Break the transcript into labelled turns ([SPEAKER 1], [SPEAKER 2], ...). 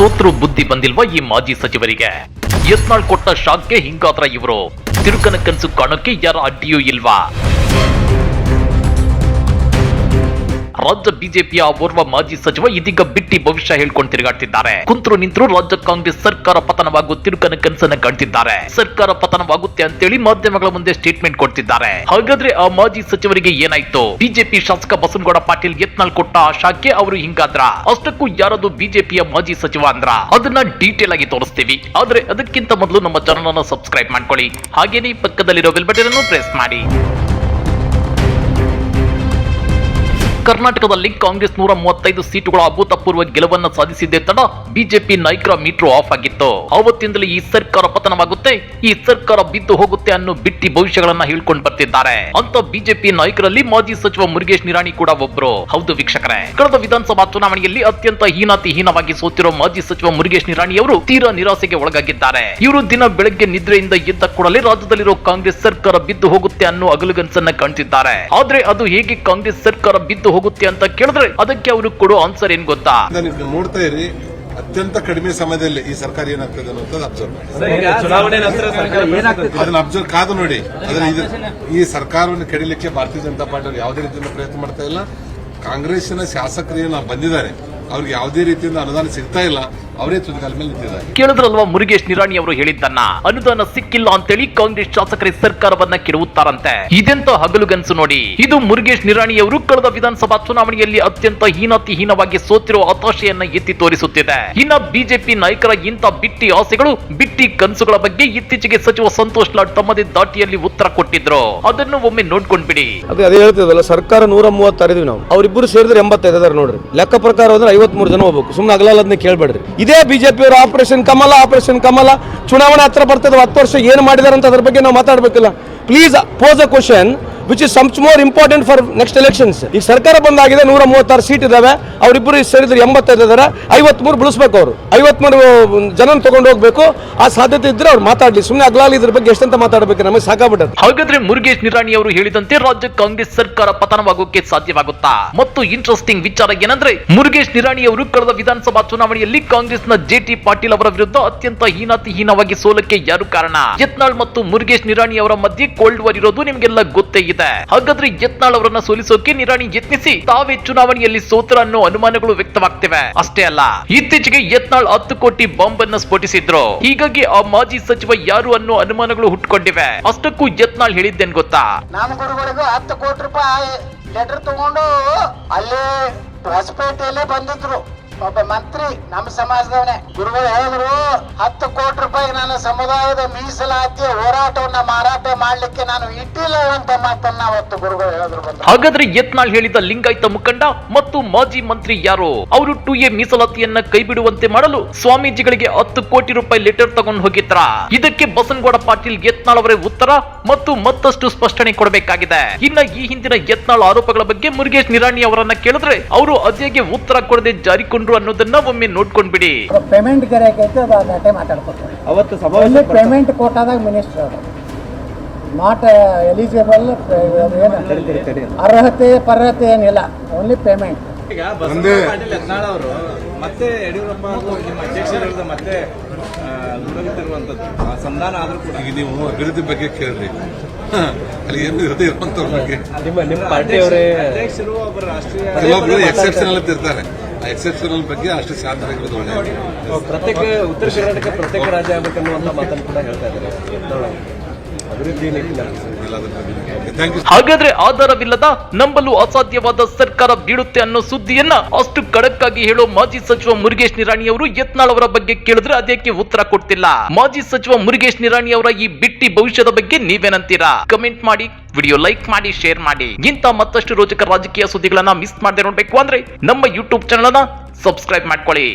[SPEAKER 1] ಸೋತ್ರು ಬುದ್ಧಿ ಬಂದಿಲ್ವಾ ಈ ಮಾಜಿ ಸಚಿವರಿಗೆ? ಯತ್ನಾಳ್ ಕೊಟ್ಟ ಶಾಕ್ಗೆ ಹಿಂಗಾದ್ರ ಇವರು. ತಿರುಕನ ಕನಸು ಕಾಣೋಕೆ ಯಾರ ಅಡ್ಡಿಯೂ ಇಲ್ವಾ? ರಾಜ್ಯ ಬಿಜೆಪಿಯ ಓರ್ವ ಮಾಜಿ ಸಚಿವ ಇದೀಗ ಬಿಟ್ಟಿ ಭವಿಷ್ಯ ಹೇಳ್ಕೊಂಡು ತಿರುಗಾಡ್ತಿದ್ದಾರೆ. ಕುಂತ್ರು ನಿಂತರು ರಾಜ್ಯ ಕಾಂಗ್ರೆಸ್ ಸರ್ಕಾರ ಪತನವಾಗುವ ತಿರುಕನ ಕನಸನ್ನ ಕಾಣ್ತಿದ್ದಾರೆ. ಸರ್ಕಾರ ಪತನವಾಗುತ್ತೆ ಅಂತೇಳಿ ಮಾಧ್ಯಮಗಳ ಮುಂದೆ ಸ್ಟೇಟ್ಮೆಂಟ್ ಕೊಡ್ತಿದ್ದಾರೆ. ಹಾಗಾದ್ರೆ ಆ ಮಾಜಿ ಸಚಿವರಿಗೆ ಏನಾಯ್ತು? ಬಿಜೆಪಿ ಶಾಸಕ ಬಸನಗೌಡ ಪಾಟೀಲ್ ಯತ್ನಾಳ್ ಕೊಟ್ಟ ಆ ಶಾಖೆ ಅವರು ಹಿಂಗಾದ್ರ? ಅಷ್ಟಕ್ಕೂ ಯಾರದು ಬಿಜೆಪಿಯ ಮಾಜಿ ಸಚಿವ ಅಂದ್ರ? ಅದನ್ನ ಡೀಟೇಲ್ ಆಗಿ ತೋರಿಸ್ತೀವಿ. ಆದ್ರೆ ಅದಕ್ಕಿಂತ ಮೊದಲು ನಮ್ಮ ಚಾನೆಲ್ ಅನ್ನು ಸಬ್ಸ್ಕ್ರೈಬ್ ಮಾಡ್ಕೊಳ್ಳಿ. ಹಾಗೇನೇ ಪಕ್ಕದಲ್ಲಿರೋ ಬೆಲ್ ಬಟನ್ ಅನ್ನು ಪ್ರೆಸ್ ಮಾಡಿ. ಕರ್ನಾಟಕದಲ್ಲಿ ಕಾಂಗ್ರೆಸ್ 135 ಸೀಟುಗಳ ಅಭೂತಪೂರ್ವ ಗೆಲುವನ್ನು ಸಾಧಿಸಿದ್ದೇ ತಡ ಬಿಜೆಪಿ ನಾಯಕರ ಮೀಟರ್ ಆಫ್ ಆಗಿತ್ತು. ಆವತ್ತಿಂದಲೇ ಈ ಸರ್ಕಾರ ಪತನವಾಗುತ್ತೆ, ಈ ಸರ್ಕಾರ ಬಿದ್ದು ಹೋಗುತ್ತೆ ಅನ್ನೋ ಬಿಟ್ಟಿ ಭವಿಷ್ಯಗಳನ್ನ ಹೇಳ್ಕೊಂಡು ಬರ್ತಿದ್ದಾರೆ. ಅಂತ ಬಿಜೆಪಿ ನಾಯಕರಲ್ಲಿ ಮಾಜಿ ಸಚಿವ ಮುರುಗೇಶ್ ನಿರಾಣಿ ಕೂಡ ಒಬ್ರು. ಹೌದು ವೀಕ್ಷಕರೇ, ಕಳೆದ ವಿಧಾನಸಭಾ ಚುನಾವಣೆಯಲ್ಲಿ ಅತ್ಯಂತ ಹೀನಾತಿಹೀನವಾಗಿ ಸೋತಿರೋ ಮಾಜಿ ಸಚಿವ ಮುರುಗೇಶ್ ನಿರಾಣಿ ಅವರು ತೀರಾ ನಿರಾಸೆಗೆ ಒಳಗಾಗಿದ್ದಾರೆ. ಇವರು ದಿನ ಬೆಳಗ್ಗೆ ನಿದ್ರೆಯಿಂದ ಎದ್ದ ಕೂಡಲೇ ರಾಜ್ಯದಲ್ಲಿರೋ ಕಾಂಗ್ರೆಸ್ ಸರ್ಕಾರ ಬಿದ್ದು ಹೋಗುತ್ತೆ ಅನ್ನೋ ಅಗಲುಗನಸನ್ನ ಕಾಣ್ತಿದ್ದಾರೆ. ಆದ್ರೆ ಅದು ಹೇಗೆ ಕಾಂಗ್ರೆಸ್ ಸರ್ಕಾರ ಬಿದ್ದು ಹೋಗುತ್ತೆ ಅಂತ ಕೇಳಿದ್ರೆ ಅದಕ್ಕೆ ಅವರು ಕೊಡೋ ಆನ್ಸರ್ ಏನ್ ಗೊತ್ತಾ?
[SPEAKER 2] ನೋಡ್ತಾ ಇರಿ, ಅತ್ಯಂತ ಕಡಿಮೆ ಸಮಯದಲ್ಲಿ ಈ ಸರ್ಕಾರ ಏನಾಗ್ತದೆ ಅನ್ನೋದು ಅಬ್ಸರ್ವ್ ಅದನ್ನ ಅಬ್ಸರ್ವ್ ಕಾದು ನೋಡಿ. ಈ ಸರ್ಕಾರವನ್ನು ಕೆಡಲಿಕ್ಕೆ ಭಾರತೀಯ ಜನತಾ ಪಾರ್ಟಿ ಯಾವುದೇ ರೀತಿಯಿಂದ ಪ್ರಯತ್ನ ಮಾಡ್ತಾ ಇಲ್ಲ. ಕಾಂಗ್ರೆಸ್ಸಿನ ಶಾಸಕರು ಬಂದಿದ್ದಾರೆ, ಅವ್ರಿಗೆ ಯಾವುದೇ ರೀತಿಯಿಂದ ಅನುದಾನ ಸಿಗ್ತಾ ಇಲ್ಲ, ಅವರೇ ತುದಿಗಾಲ ಮೇಲೆ ನಿಂತಿದ್ದಾರೆ.
[SPEAKER 1] ಕೇಳಿದ್ರಲ್ವಾ ಮುರುಗೇಶ್ ನಿರಾಣಿ ಅವರು ಹೇಳಿದ್ದನ್ನ? ಅನುದಾನ ಸಿಕ್ಕಿಲ್ಲ ಅಂತೇಳಿ ಕಾಂಗ್ರೆಸ್ ಶಾಸಕರೇ ಸರ್ಕಾರವನ್ನ ಕೆಡವುತ್ತಾರಂತೆ. ಇದೆಂತ ಹಗಲುಗನಸು ನೋಡಿ. ಇದು ಮುರುಗೇಶ್ ನಿರಾಣಿ ಅವರು ಕಳೆದ ವಿಧಾನಸಭಾ ಚುನಾವಣೆಯಲ್ಲಿ ಅತ್ಯಂತ ಹೀನಾತಿಹೀನವಾಗಿ ಸೋತಿರೋ ಹತಾಶೆಯನ್ನ ಎತ್ತಿ ತೋರಿಸುತ್ತಿದೆ. ಇನ್ನ ಬಿಜೆಪಿ ನಾಯಕರ ಇಂಥ ಬಿಟ್ಟಿ ಆಸೆಗಳು, ಬಿಟ್ಟಿ ಕನಸುಗಳ ಬಗ್ಗೆ ಇತ್ತೀಚೆಗೆ ಸಚಿವ ಸಂತೋಷ್ ಲಾಡ್ ತಮ್ಮದೇ ದಾಟಿಯಲ್ಲಿ ಉತ್ತರ ಕೊಟ್ಟಿದ್ರು. ಅದನ್ನು ಒಮ್ಮೆ ನೋಡ್ಕೊಂಡ್ಬಿಡಿ.
[SPEAKER 3] ಅದೇ ಹೇಳ್ತಿದ್ವಲ್ಲ, ಸರ್ಕಾರ 136 ನಾವು, ಅವರಿಬ್ಬರು ಸೇರಿದ್ರೆ 85 ಅದಾರ ನೋಡ್ರಿ. ಲೆಕ್ಕ ಪ್ರಕಾರ ಹೋದ್ರೆ 53 ಜನ ಹೋಗ್ಬೇಕು. ಸುಮ್ಮನೆ ಅಗಲದನ್ನ ಕೇಳ್ಬೇಡ್ರಿ. ಇದೇ ಬಿಜೆಪಿ ಅವರು ಆಪರೇಷನ್ ಕಮಲ ಚುನಾವಣೆ ಹತ್ರ ಬರ್ತದೆ. 10 ವರ್ಷ ಏನು ಮಾಡಿದಾರೆ ಅಂತ ಅದ್ರ ಬಗ್ಗೆ ನಾವು ಮಾತಾಡ್ಬೇಕಿಲ್ಲ. Please pose a question which is much more important for next elections. ಈಗ ಸರ್ಕಾರ ಬಂದಾಗಿದೆ, 136 ಸೀಟ್ ಇದಾವೆ. ಅವರಿಬ್ಬರು ಸೇರಿದ್ರೆ 85 ಇದಾರೆ. 53 ಬಿಳಿಸ್ಬೇಕು. ಅವರು 53 ಜನ ತಗೊಂಡು ಹೋಗ್ಬೇಕು. ಆ ಸಾಧ್ಯತೆ ಇದ್ರೆ ಅವ್ರು ಮಾತಾಡ್ಲಿ. ಸುಮ್ಮನೆ ಅಗ್ಲಾಲಿ ಇದ್ರ ಬಗ್ಗೆ ಎಷ್ಟಂತ ಮಾತಾಡ್ಬೇಕು, ನಮಗೆ ಸಾಕಾಗ್ಬಿಟ್ಟದೆ.
[SPEAKER 1] ಹಾಗಾದ್ರೆ ಮುರುಗೇಶ್ ನಿರಾಣಿ ಅವರು ಹೇಳಿದಂತೆ ರಾಜ್ಯ ಕಾಂಗ್ರೆಸ್ ಸರ್ಕಾರ ಪತನವಾಗೋಕೆ ಸಾಧ್ಯವಾಗುತ್ತಾ? ಮತ್ತು ಇಂಟ್ರೆಸ್ಟಿಂಗ್ ವಿಚಾರ ಏನಂದ್ರೆ, ಮುರುಗೇಶ್ ನಿರಾಣಿ ಅವರು ಕಳೆದ ವಿಧಾನಸಭಾ ಚುನಾವಣೆಯಲ್ಲಿ ಕಾಂಗ್ರೆಸ್ನ ಜೆಟಿ ಪಾಟೀಲ್ ಅವರ ವಿರುದ್ಧ ಅತ್ಯಂತ ಹೀನಾತಿಹೀನವಾಗಿ ಸೋಲಕ್ಕೆ ಯಾರು ಕಾರಣ? ಯತ್ನಾಳ್ ಮತ್ತು ಮುರುಗೇಶ್ ನಿರಾಣಿ ಅವರ ಮಧ್ಯೆ ಕೋಲ್ಡ್ ವಾರ್ ಇರೋದು ನಿಮ್ಗೆಲ್ಲ ಗೊತ್ತೇ ಇದೆ. ಹಾಗಾದ್ರೆ ಯತ್ನಾಳ್ ಅವರನ್ನ ಸೋಲಿಸೋಕೆ ನಿರಾಣಿ ಯತ್ನಿಸಿ ತಾವೇ ಚುನಾವಣೆಯಲ್ಲಿ ಸೋತರ ಅನ್ನೋ ಅನುಮಾನಗಳು ವ್ಯಕ್ತವಾಗ್ತಿವೆ. ಅಷ್ಟೇ ಅಲ್ಲ, ಇತ್ತೀಚೆಗೆ ಯತ್ನಾಳ್ 10 ಕೋಟಿ ಬಾಂಬ್ ಅನ್ನು ಸ್ಫೋಟಿಸಿದ್ರು. ಹೀಗಾಗಿ ಆ ಮಾಜಿ ಸಚಿವ ಯಾರು ಅನ್ನೋ ಅನುಮಾನಗಳು ಹುಟ್ಕೊಂಡಿವೆ. ಅಷ್ಟಕ್ಕೂ ಯತ್ನಾಳ್ ಹೇಳಿದ್ದೇನ್ ಗೊತ್ತಾ?
[SPEAKER 4] ನಮ್ಮ ಗುರುಗಳಿಗೂ 10 ಕೋಟಿ ರೂಪಾಯಿ ಲೆಟರ್ ತಗೊಂಡು ಅಲ್ಲಿ ಹೊಸಪೇಟೆಯಲ್ಲೇ ಬಂದಿದ್ರು. ಒಬ್ಬ ಮಂತ್ರಿ ನಮ್ಮ ಸಮಾಜದವನೇ. ಗುರುಗಳು ಹೇಳಿದ್ರು, 10 ಕೋಟಿ ರೂಪಾಯಿ ನನ್ನ ಸಮುದಾಯದ ಮೀಸಲಾತಿ ಹೋರಾಟವನ್ನ ಮಾರಾಟ ಮಾಡ್ಲಿಕ್ಕೆ ನಾನು ಇಟ್ಟಿಲ್ಲ ಅಂತ ಮಾತನ್ನ ಅವತ್ತು ಗುರುಗಳು ಹೇಳಿದ್ರು.
[SPEAKER 1] ಹಾಗಾದ್ರೆ ಯತ್ನಾಳ್ ಹೇಳಿದ ಲಿಂಗಾಯತ ಮುಖಂಡ ಮತ್ತು ಮಾಜಿ ಮಂತ್ರಿ ಯಾರು? ಅವರು 2A ಮೀಸಲಾತಿಯನ್ನ ಕೈಬಿಡುವಂತೆ ಮಾಡಲು ಸ್ವಾಮೀಜಿಗಳಿಗೆ 10 ಕೋಟಿ ರೂಪಾಯಿ ಲೆಟರ್ ತಗೊಂಡು ಹೋಗಿದ್ರ? ಇದಕ್ಕೆ ಬಸನಗೌಡ ಪಾಟೀಲ್ ಯತ್ನಾಳ್ ಅವರೇ ಉತ್ತರ ಮತ್ತು ಮತ್ತಷ್ಟು ಸ್ಪಷ್ಟನೆ ಕೊಡಬೇಕಾಗಿದೆ. ಇನ್ನ ಈ ಹಿಂದಿನ ಯತ್ನಾಳ್ ಆರೋಪಗಳ ಬಗ್ಗೆ ಮುರುಗೇಶ್ ನಿರಾಣಿ ಅವರನ್ನ ಕೇಳಿದ್ರೆ ಅವರು ಅದೇಗೆ ಉತ್ತರ ಕೊಡದೆ ಜಾರಿಕೊಂಡ್ರು ಅನ್ನೋದನ್ನ ಒಮ್ಮೆ ನೋಡ್ಕೊಂಡ್ಬಿಡಿ.
[SPEAKER 4] ಪೇಮೆಂಟ್ ಮಾತಾಡ್ಕೊತಾರೆ. ಅವತ್ತು ಸಭಾದಲ್ಲಿ ಪೇಮೆಂಟ್ ಕೋಟಾದಾಗ ಮಿನಿಸ್ಟರ್ ಅವರು ನಾಟ್ ಎಲಿಜಿಬಲ್, ಅರ್ಹತೆ ಪರ್ಹತೆ ಏನಿಲ್ಲ, ಓನ್ಲಿ ಪೇಮೆಂಟ್.
[SPEAKER 5] ಅವರು ಮತ್ತೆ ಯಡಿಯೂರಪ್ಪ ನಿಮ್ಮ ಅಧ್ಯಕ್ಷರ ಮತ್ತೆ ಸಂಧಾನ ಆದ್ರೂ ಕೂಡ
[SPEAKER 2] ಈಗ ನೀವು ಅಭಿವೃದ್ಧಿ ಬಗ್ಗೆ ಕೇಳಿದ್ರಿ, ಅಲ್ಲಿ ಏನು ಇರುತ್ತೆ ಇರುವಂತವ್ರ ಬಗ್ಗೆ
[SPEAKER 5] ನಿಮ್ಮ ಪಾರ್ಟಿಯವರೇ ಅಧ್ಯಕ್ಷರು ಒಬ್ಬರು ರಾಷ್ಟ್ರೀಯ
[SPEAKER 2] ಕೆಲವೊಬ್ರು ಎಕ್ಸೆಪ್ಷನಲ್ ಅಂತ ಇರ್ತಾರೆ. ಆ ಎಕ್ಸೆಪ್ಷನಲ್ ಬಗ್ಗೆ ಅಷ್ಟು ಶಾಂತವಾಗಿರೋದು ಒಳ್ಳೆಯದು.
[SPEAKER 5] ಪ್ರತ್ಯೇಕ ಉತ್ತರ ಕರ್ನಾಟಕ ಪ್ರತ್ಯೇಕ ರಾಜ್ಯ ಆಗಬೇಕನ್ನುವಂತ ಮಾತನ್ನು ಕೂಡ ಹೇಳ್ತಾ ಇದ್ದಾರೆ. ಅಭಿವೃದ್ಧಿ
[SPEAKER 1] ಹಾಗಾದ್ರೆ ಆಧಾರವಿಲ್ಲದ, ನಂಬಲು ಅಸಾಧ್ಯವಾದ ಸರ್ಕಾರ ಬೀಳುತ್ತೆ ಅನ್ನೋ ಸುದ್ದಿಯನ್ನ ಅಷ್ಟು ಖಡಕ್ ಆಗಿ ಹೇಳೋ ಮಾಜಿ ಸಚಿವ ಮುರುಗೇಶ್ ನಿರಾಣಿ ಅವರು ಯತ್ನಾಳ್ ಅವರ ಬಗ್ಗೆ ಕೇಳಿದ್ರೆ ಅದಕ್ಕೆ ಉತ್ತರ ಕೊಡ್ತಿಲ್ಲ. ಮಾಜಿ ಸಚಿವ ಮುರುಗೇಶ್ ನಿರಾಣಿ ಅವರ ಈ ಬಿಟ್ಟಿ ಭವಿಷ್ಯದ ಬಗ್ಗೆ ನೀವೇನಂತೀರಾ? ಕಮೆಂಟ್ ಮಾಡಿ, ವಿಡಿಯೋ ಲೈಕ್ ಮಾಡಿ, ಶೇರ್ ಮಾಡಿ. ಇಂಥ ಮತ್ತಷ್ಟು ರೋಚಕ ರಾಜಕೀಯ ಸುದ್ದಿಗಳನ್ನ ಮಿಸ್ ಮಾಡದೆ ನೋಡ್ಬೇಕು ಅಂದ್ರೆ ನಮ್ಮ ಯೂಟ್ಯೂಬ್ ಚಾನೆಲ್ ಅನ್ನ ಸಬ್ಸ್ಕ್ರೈಬ್ ಮಾಡ್ಕೊಳ್ಳಿ.